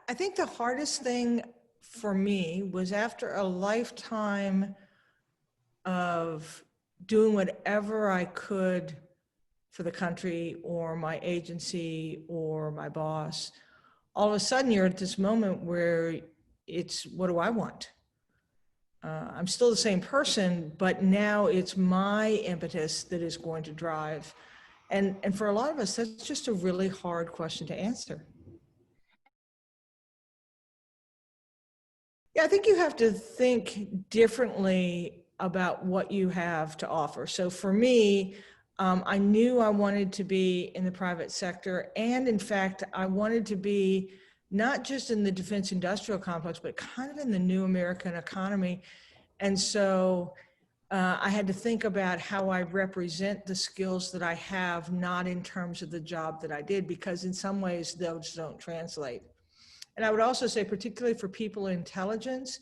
I think the hardest thing for me was after a lifetime of doing whatever I could for the country or my agency or my boss, all of a sudden you're at this moment where it's, what do I want? I'm still the same person, but now it's my impetus that is going to drive. And for a lot of us, that's just a really hard question to answer. Yeah, I think you have to think differently about what you have to offer. So for me, I knew I wanted to be in the private sector. And in fact, I wanted to be not just in the defense industrial complex, but kind of in the new American economy. And so I had to think about how I represent the skills that I have, not in terms of the job that I did, because in some ways those don't translate. And I would also say, particularly for people in intelligence,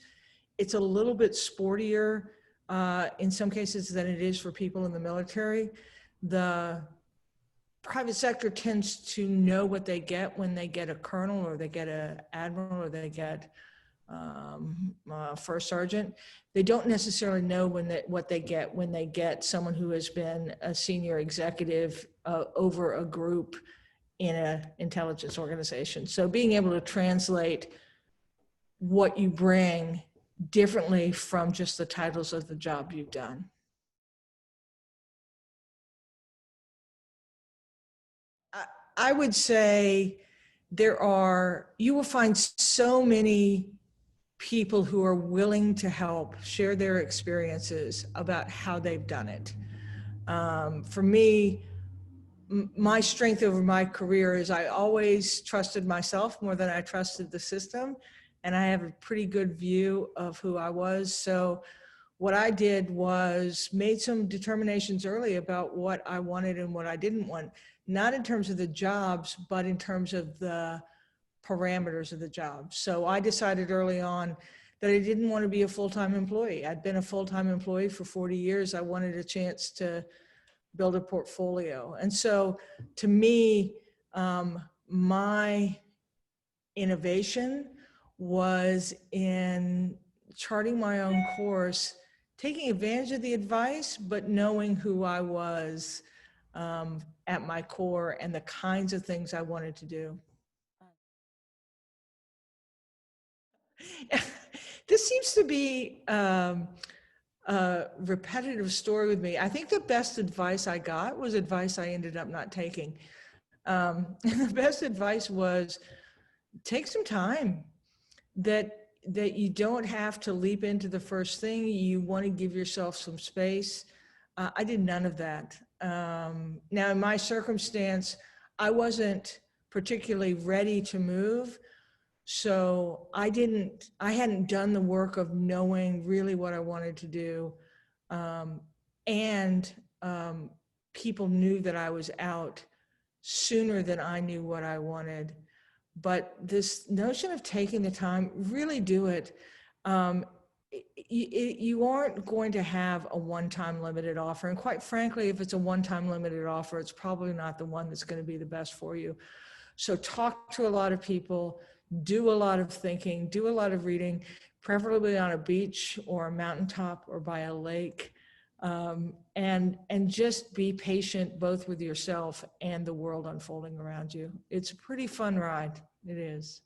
it's a little bit sportier in some cases than it is for people in the military. The private sector tends to know what they get when they get a colonel or they get an admiral or they get first sergeant. They don't necessarily know what they get when they get someone who has been a senior executive over a group in an intelligence organization. So being able to translate what you bring differently from just the titles of the job you've done. I would say you will find so many people who are willing to help share their experiences about how they've done it. For me, my strength over my career is I always trusted myself more than I trusted the system. And I have a pretty good view of who I was. So what I did was made some determinations early about what I wanted and what I didn't want, not in terms of the jobs, but in terms of the parameters of the job. So I decided early on that I didn't want to be a full-time employee. I'd been a full-time employee for 40 years. I wanted a chance to build a portfolio. And so to me, my innovation was in charting my own course, taking advantage of the advice, but knowing who I was at my core and the kinds of things I wanted to do. This seems to be a repetitive story with me. I think the best advice I got was advice I ended up not taking. The best advice was take some time, that you don't have to leap into the first thing. You want to give yourself some space. I did none of that. Now in my circumstance, I wasn't particularly ready to move. So I hadn't done the work of knowing really what I wanted to do. People knew that I was out sooner than I knew what I wanted. But this notion of taking the time, really do it. You aren't going to have a one-time limited offer. And quite frankly, if it's a one-time limited offer, it's probably not the one that's going to be the best for you. So talk to a lot of people, do a lot of thinking, do a lot of reading, preferably on a beach or a mountaintop or by a lake, and just be patient both with yourself and the world unfolding around you. It's a pretty fun ride. It is.